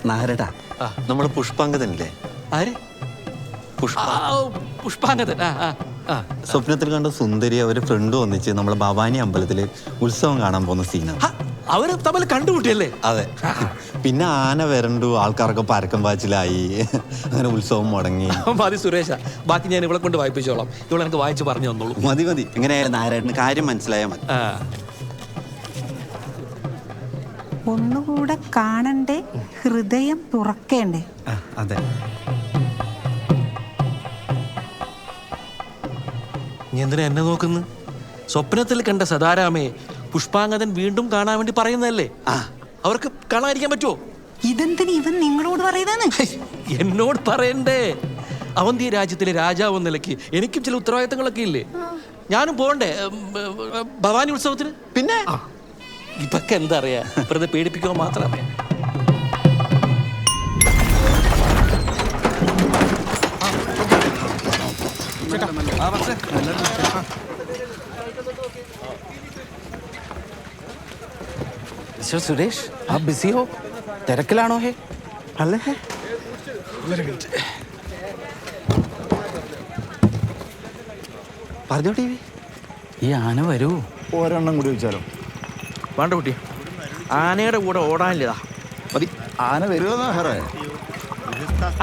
നാരടാ നമ്മള് പുഷ്പാങ്കതനില്ലേ? ആര്? പുഷ്പാങ്കതൻ. സ്വപ്നത്തിൽ കണ്ട സുന്ദരി അവര് ഫ്രണ്ട് ഒന്നിച്ച് നമ്മളെ ഭവാനി അമ്പലത്തില് ഉത്സവം കാണാൻ പോകുന്ന സീനാണ്. അവര് തമ്മിൽ കണ്ടുമുട്ടിയല്ലേ? അതെ. പിന്നെ ആന വരണ്ടു, ആൾക്കാരൊക്കെ പരക്കം പാച്ചിലായി, അങ്ങനെ ഉത്സവം മുടങ്ങി. മതി സുരേഷ, ബാക്കി ഞാൻ ഇവളെ കൊണ്ട് വായിപ്പിച്ചോളാം. ഇവളെ എനിക്ക് വായിച്ച് പറഞ്ഞു തന്നോളൂ. മതി. എങ്ങനെയായാലും നാരായണന് കാര്യം മനസ്സിലായാൽ മതി. ഒന്നുകൂടെ കാണണ്ടേ, ഹൃദയം തുറക്കേണ്ടേ? അതെ. നീ എന്തിനാ എന്നെ നോക്കുന്നു? സ്വപ്നത്തിൽ കണ്ട സദാരാമയെ പുഷ്പാങ്കതൻ വീണ്ടും കാണാൻ വേണ്ടി പറയുന്നതല്ലേ? അവർക്ക് കാണാതിരിക്കാൻ പറ്റുമോ? ഇതെന്തിന് ഇവൻ നിങ്ങളോട് പറയുന്നതാണ്? എന്നോട് പറയണ്ടേ? അവന്തി രാജ്യത്തിലെ രാജാവ് എന്ന നിലയ്ക്ക് എനിക്കും ചില ഉത്തരവാദിത്തങ്ങളൊക്കെ ഇല്ലേ? ഞാനും പോകണ്ടേ ഭവാനി ഉത്സവത്തിന്? പിന്നെ ഇതൊക്കെ എന്താ അറിയാ, വെറുതെ പേടിപ്പിക്കുക മാത്രം അറിയാം. मिस्टर सुरेश, आप बिजी हो? തിരക്കിലാണോ? ഹേ അല്ലേ? പറഞ്ഞോ ടി വി. ഈ ആന വരൂ. ഒരെണ്ണം കൂടി വെച്ചാലോ? വേണ്ട കുട്ടി, ആനയുടെ കൂടെ ഓടാനില്ലതാ മതി. ആന വരുമോ?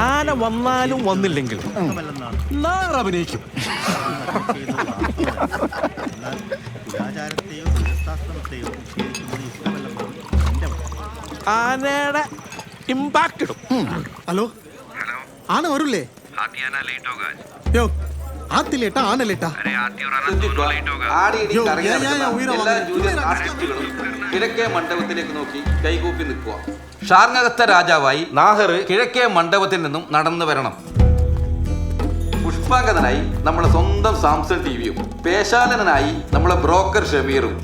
ആന വന്നാലും വന്നില്ലെങ്കിലും നാളെ അഭിനയിക്കും. ആനയുടെ ഇമ്പാക്ട് ഇടും. ഹലോ, ആന വരൂല്ലേ? യോ ആത്തി ലേട്ടാ, ആന ലേട്ടാ. കിഴക്കേ മണ്ഡപത്തിലേക്ക് നോക്കി കൈകൂപ്പി നിൽക്കുക. ഷാർങ്ങകത്തെ രാജാവായി നാഹർ കിഴക്കേ മണ്ഡപത്തിൽ നിന്നും നടന്നു വരണം. പുഷ്പാങ്കതനായി നമ്മളെ സ്വന്തം സാംസൺ ടിവിയും പേശാലനായി നമ്മളെ ബ്രോക്കർ ഷമീറും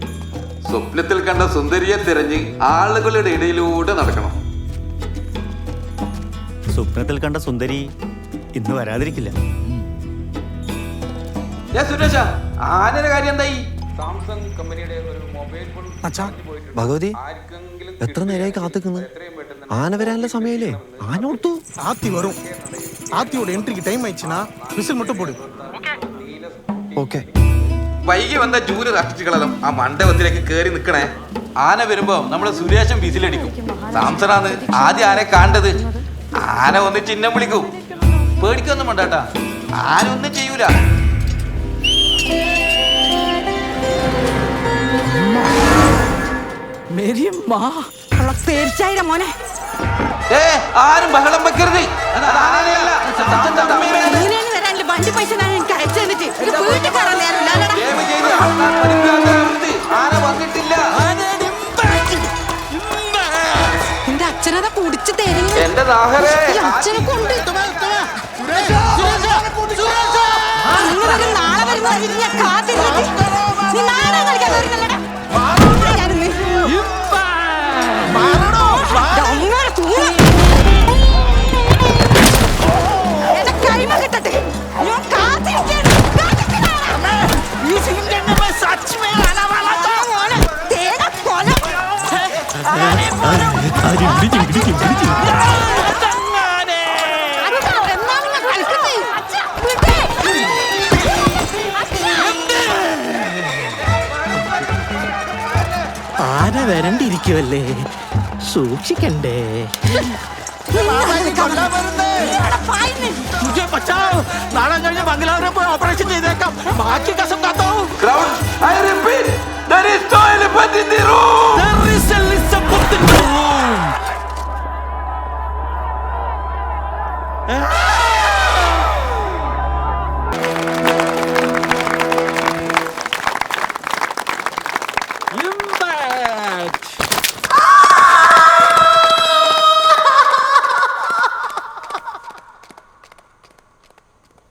സ്വപ്നത്തിൽ കണ്ട സുന്ദരിയെ തിരഞ്ഞ് ആളുകളുടെ ഇടയിലൂടെ നടക്കണം. സ്വപ്നത്തിൽ കണ്ട സുന്ദരി ഇന്ന് വരാതിരിക്കില്ല. സുരേഷ, ആനയുടെ കാര്യം എന്തായി? സാംസങ് കമ്പനിയുടെ ഒരു മൊബൈൽ ഫോൺ ഭഗവതി, എത്ര നേരമായി കാത്തിക്കുന്നു? ആന വരാനുള്ള സമയമില്ലേ? ആന കൊടുത്തു. ஆத்தி வரும். ஆத்தியோட என்ட்ரிக்கு டைம் ஆயிடுச்சுன்னா விசில் மட்டும் போடு. ഓക്കെ. വൈകി വന്ന ജൂനിയർ ആർട്ടിസ്റ്റുകളെല്ലാം ആ മണ്ഡപത്തിലേക്ക് കയറി നിൽക്കണേ. ആന വരുമ്പോ നമ്മളെ സുരേഷൻ വിസിലടിക്കും. സാംസണാണ് ആദ്യം ആനയെ കാണേണ്ടത്. ആന ഒന്ന് ചിഹ്നം വിളിക്കും. പേടിക്കൊന്നും വേണ്ടാട്ടാ, ആന ഒന്നും ചെയ്യൂല. മോനെ, ആരും ബഹളം വെക്കരുത്. വണ്ടി പൈസ എനിക്ക് അയച്ചു തന്നിട്ട് ആന വന്നിട്ടില്ല. എന്റെ അച്ഛനത കുടിച്ചു തരുന്നു. എന്റെ നാഹരേ, അച്ഛനെ കൊണ്ട് നാളെ വരുന്ന ഞാൻ കാത്തിരുന്നിട്ട് നീ നാളെ കളിക്കാൻ വരുന്നല്ലടാ. കൈമ കിട്ടട്ടെ, ഞാൻ കാത്തിരിക്കാൻ. ആന വരണ്ടിരിക്കുവല്ലേ, സൂക്ഷിക്കണ്ടേ? നാളെ കഴിഞ്ഞ് ബംഗ്ലാവിനെ പോയി ഓപ്പറേഷൻ ചെയ്തേക്കാം. ബാക്കി Kasam കാത്തോ. There is no elephant in the room. There is a Elizabeth in the room. Impact.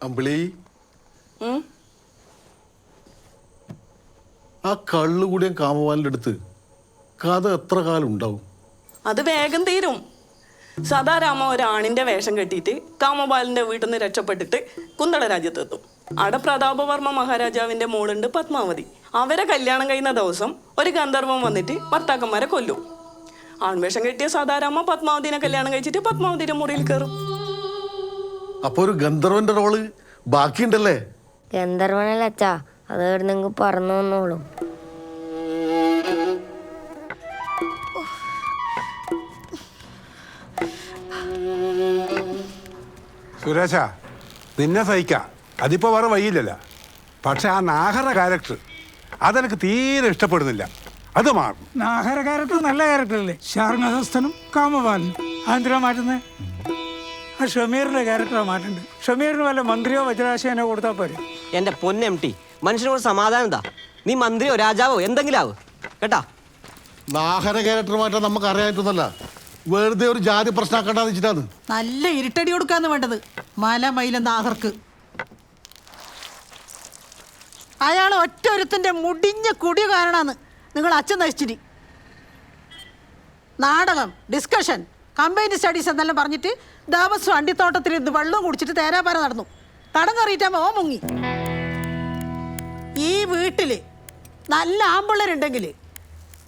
അമ്പിളി, ആ കള്ളുകൂടിയ കാമവാലിന്റെ അടുത്ത് കഥ എത്ര കാലം ഉണ്ടാവും? അത് വേഗം തീരും. സദാരാമ ഒരാണിന്റെ വേഷം കെട്ടിയിട്ട് കാമബാലിന്റെ വീട്ടിൽ നിന്ന് രക്ഷപ്പെട്ടിട്ട് കുന്തള രാജ്യത്തെത്തും. അവിടെ പ്രതാപവർമ്മ മഹാരാജാവിന്റെ മോളുണ്ട് പത്മാവതി. അവരെ കല്യാണം കഴിയുന്ന ദിവസം ഒരു ഗന്ധർവം വന്നിട്ട് ഭർത്താക്കന്മാരെ കൊല്ലും. ആൺവേഷം കെട്ടിയ സാധാരണ പത്മാവതിനെ കല്യാണം കഴിച്ചിട്ട് പത്മാവതിയുടെ മുറിയിൽ കയറും. അപ്പൊ ഒരു ഗന്ധർവന്റെ റോള് ബാക്കിയുണ്ടല്ലേ? ഗന്ധർവനല്ല അച്ഛാ, അത് എവിടുന്നെങ്കിൽ പറന്നു വന്നോളും. സുരേഷ, നിന്നെ സഹിക്കാം, അതിപ്പോ വേറെ വഴിയില്ലല്ല. പക്ഷെ ആ നാഹര ക്യാരക്ടർ അതെനിക്ക് തീരെ ഇഷ്ടപ്പെടുന്നില്ല. അത് മാറും. നാഹര ക്യാരക്ടർ നല്ല ക്യാരക്ടറല്ലേ? ശാർങ്ങഹസ്തനും കാമപാലനും ആന്ധ്ര മാറ്റുന്നത്. ആ ഷമീറിന്റെ ക്യാരക്ടറാണ് മാറ്റുന്നത്. ഷമീറിന് വല്ല മന്ത്രിയോ വജ്രാശയനോ കൊടുത്താൽ പോരെ. എന്റെ പൊന്നെ MT, മനുഷ്യനോട് സമാധാനം എന്താ? നീ മന്ത്രിയോ രാജാവോ എന്തെങ്കിലും ആവും കേട്ടാ. നാഹര ക്യാരക്ടർ മാറ്റാൻ നമുക്ക് അറിയാനായിട്ടൊന്നല്ല, വെറുതെ ഒരു ജാതി പ്രശ്നമാക്കണ്ടെന്ന് വെച്ചിട്ടാണ്. നല്ല ഇരുട്ടടി കൊടുക്കാന്ന് വേണ്ടത് മല മൈല നാഹർക്ക്. അയാൾ ഒറ്റൊരുത്തിന്റെ മുടിഞ്ഞ കുടി കാരണമാണ് നിങ്ങൾ അച്ഛൻ നശിച്ചിരി. നാടകം, ഡിസ്കഷൻ, കമ്പൈൻഡ് സ്റ്റഡീസ് എന്നെല്ലാം പറഞ്ഞിട്ട് ദിവസം അണ്ടിത്തോട്ടത്തിൽ ഇരുന്ന് വെള്ളവും കുടിച്ചിട്ട് തേരാപ്പാര നടന്നു. തടം കറിയിട്ടാകുമ്പോൾ ഓ മുങ്ങി. ഈ വീട്ടില് നല്ല ആമ്പിള്ളേരുണ്ടെങ്കിൽ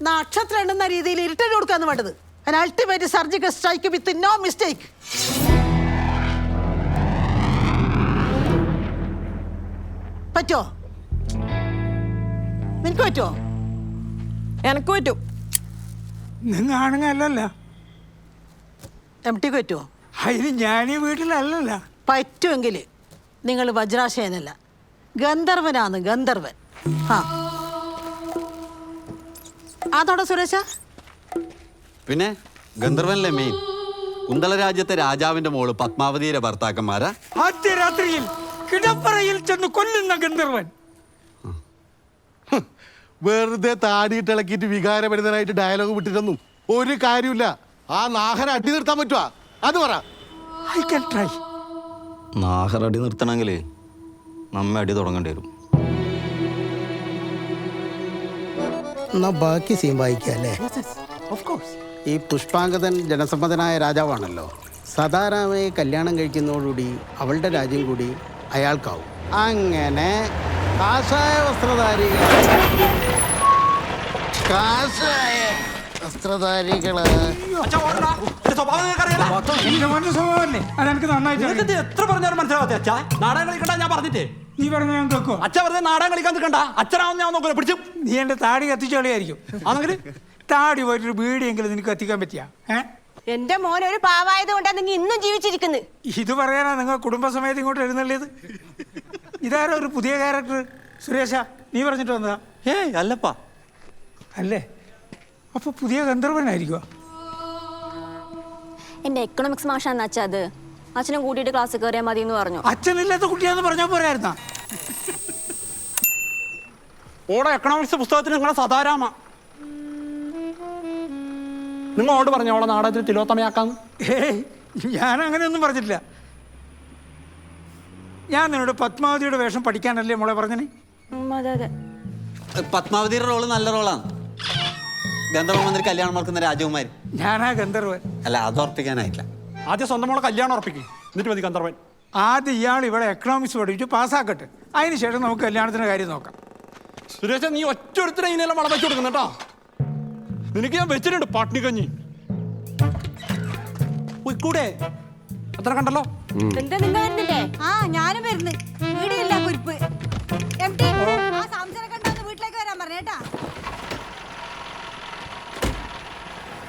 നക്ഷത്രം എണ്ണുന്ന രീതിയിൽ ഇരുട്ടടി കൊടുക്കാന്ന് വേണ്ടത്. Ultimate surgical strike with no mistake. പറ്റോ? നിനക്ക് പറ്റോ? എനക്ക് പറ്റും. നിങ്ങൾ ആണുങ്ങ അല്ലല്ല, MT പറ്റുമോ? അതിന് ഞാനീ വീട്ടിലല്ലല്ല. പറ്റുമെങ്കിൽ നിങ്ങൾ വജ്രാശയനല്ല, ഗന്ധർവനാണ് ഗന്ധർവൻ. ആ അതോടെ സുരേഷ. പിന്നെ ഗന്ധർവനല്ലേ മെയിൻ. കുന്തള രാജ്യത്തെ രാജാവിന്റെ മോള് പത്മാവതിയുടെ ഭർത്താക്കന്മാരാ. ആദ്യ രാത്രിയിൽ കിടപ്പറയിൽ ചെന്ന് കൊല്ലുന്ന ഗന്ധർവൻ. വെറുതെ താടിയിട്ട് ഇളക്കിയിട്ട് വികാരഭരിതനായിട്ട് ഡയലോഗ് വിട്ടിട്ടൊന്നും ഒരു കാര്യമില്ല. ആ നാഹര അടി നിർത്താൻ പറ്റുവാ? അത് പറ. I can try. നാഹർ അടി നിർത്തണമെങ്കിൽ നമ്മ അടി തുടങ്ങേണ്ടി വരും. എന്നാ ബാക്കി സീൻ വായിക്കല്ലേ? ഈ പുഷ്പാങ്കതൻ ജനസമ്മതനായ രാജാവാണല്ലോ. സദാരാമയെ കല്യാണം കഴിക്കുന്നതോടുകൂടി അവളുടെ രാജ്യം കൂടി അയാൾക്കാവും. അങ്ങനെ കാഷായ വസ്ത്രധാരികള് എന്റെ മോന്റെ സ്വഭാവമല്ലേ അതെനിക്ക് നന്നായിട്ട്. എത്ര പറഞ്ഞാലും മനസ്സിലാവാത്ത അച്ഛാ. നാടകം കളിക്കണ്ട ഞാൻ പറഞ്ഞിട്ടേ. നീ പറഞ്ഞ ഞാൻ കേൾക്കോ? അച്ഛ വെറുതെ നാടകം കളിക്കാൻ നിൽക്കണ്ട. അച്ഛനാവുന്ന ഞാൻ നോക്കില്ല പിടിച്ചു. നീ എന്റെ താടി കത്തിച്ച കളിയായിരിക്കും. ആണെങ്കിൽ താടി പോയിട്ടൊരു ബീഡിയെങ്കിലും നിനക്ക് കത്തിക്കാൻ പറ്റിയാ? എന്റെ മോൻ ഒരു പാവായത് കൊണ്ടാണ് നിങ്ങൾ ഇന്നും ജീവിച്ചിരിക്കുന്നത്. ഇത് പറയാനാ നിങ്ങൾ കുടുംബസമേതം ഇങ്ങോട്ട് എഴുന്നള്ളിയത്? ഇതാരോ ഒരു പുതിയ ക്യാരക്ടർ. സുരേഷ, നീ പറഞ്ഞിട്ട് വന്നതാ? അല്ലപ്പാ. അല്ലേ? അപ്പൊ പുതിയ ഗന്ധർവനായിരിക്കുവാ? എന്റെ എക്കണോമിക്സ് മാഷാന്ന് അച്ഛാ അത്. അച്ഛനും കൂട്ടിയിട്ട് ക്ലാസ് കയറിയാൽ മതി എന്ന് പറഞ്ഞു. അച്ഛനില്ലാത്ത കുട്ടിയാന്ന് പറഞ്ഞാൽ പോരായിരുന്നാ? ഓടെ എക്കണോമിക്സ് പുസ്തകത്തിന് നിങ്ങളെ സദാരാമ നിങ്ങളോട് പറഞ്ഞ ഓളെ നാടകത്തിൽ തിലോത്തമയാക്കാന്ന്. ഞാൻ അങ്ങനെയൊന്നും പറഞ്ഞിട്ടില്ല. ഞാൻ നിന്നോട് പത്മാവതിയുടെ വേഷം പഠിക്കാനല്ലേ മോളെ പറഞ്ഞിന്? അതെ അതെ. പത്മാവതിയുടെ റോള് നല്ല റോളാണ്. ഗന്ധർവൻ വന്നിട്ട് കല്യാണം മറക്കുന്ന രാജകുമാരി. ഞാനാ ഗന്ധർവൻ. അല്ല, അത് ഉറപ്പിക്കാനായിട്ടില്ല. ആദ്യം സ്വന്തം മോളെ കല്യാണം ഉറപ്പിക്കും, എന്നിട്ട് മതി ഗന്ധർവൻ. ആദ്യം ഇയാൾ ഇവിടെ എക്കണോമിക്സ് പഠിച്ചു പാസ്സാക്കട്ടെ, അതിന് ശേഷം നമുക്ക് കല്യാണത്തിന്റെ കാര്യം നോക്കാം. സുരേഷ, നീ ഒറ്റ ഒരുത്തരെ ഇതിനെല്ലാം വളം വെച്ചു കൊടുക്കുന്നു കേട്ടോ. നിനക്ക് ഞാൻ വെച്ചിട്ടുണ്ട് പാട്നിക്കഞ്ഞി. കൂടെ അത്ര കണ്ടല്ലോ. എന്താ നിങ്ങൾ വരുന്നില്ലേ? ആ ഞാനും വരുന്നു. വീടില്ല കുരിപ്പ്. MT, ആ സാംസനെ കണ്ടൊന്ന് വീട്ടിലേക്ക് വരാൻ പറഞ്ഞേട്ടാ.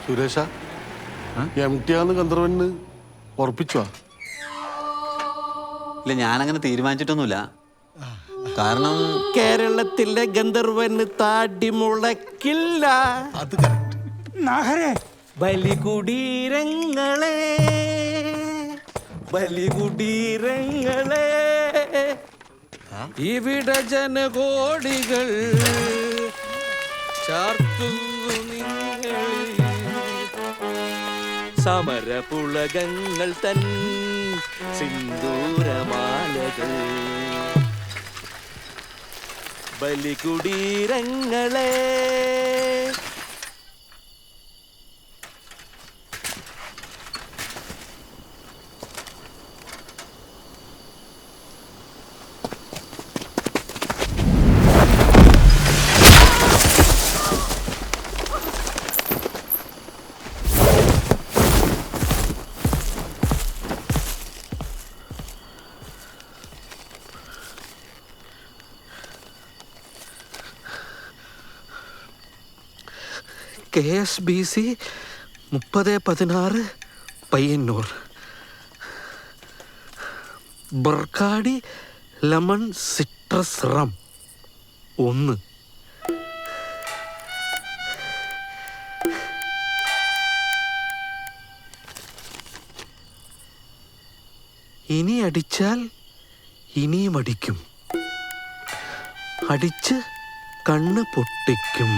സുരേഷ, MT ആന്ന് ഗന്ധർവന് ഉറപ്പിച്ചോ? ഇല്ല, ഞാനങ്ങനെ തീരുമാനിച്ചിട്ടൊന്നുമില്ല. കാരണം കേരളത്തിലെ ഗന്ധർവന് താടി മുളക്കില്ല. അത് കറക്റ്റ്. നാഹരേ, ബലികുടീരങ്ങളെ ബലികുടീരങ്ങളെ ഇവിടെ ജനകോടികൾ ചാർത്തുന്നു നിങ്ങളിൽ സമരപുളകങ്ങൾ തൻ സിന്ദൂരമാലകൾ. ബലികുടീരങ്ങളെ KSBC 3016 Payyanur. Bacardi lemon citrus rum 1. ഇനി അടിച്ചാൽ ഇനിയും അടിക്കും, അടിച്ച് കണ്ണ് പൊട്ടിക്കും.